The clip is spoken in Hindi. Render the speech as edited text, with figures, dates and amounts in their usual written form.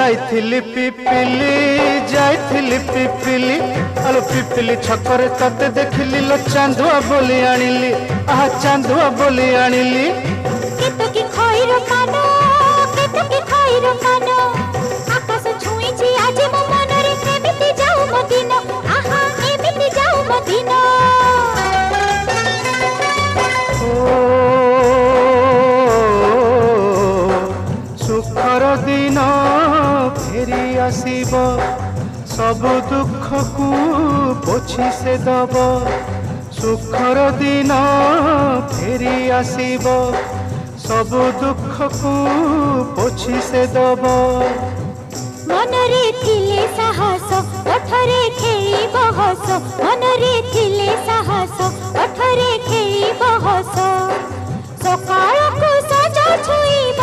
जाइथिली पिपिली आलो पिपिली छकरे तते देखिली लो चांदुआ बोली आनिली आहा चांदुआ बोली आनिली केतकी खइर कानो केतकी खइर कानो आकाश छुईची आज मो मनरे एमिति जाऊ मो दिन आहा एमिति जाऊ मो दिन सुखर दिन फेरी आसीब सब दुख को पोछि से दब सुखर दिन फेरी आसीब सब दुख को पोछि से दब मनरे थिले साहस ओठरे खेई बहस मनरे थिले साहस ओठरे खेई बहस सकाळ को सजा छुई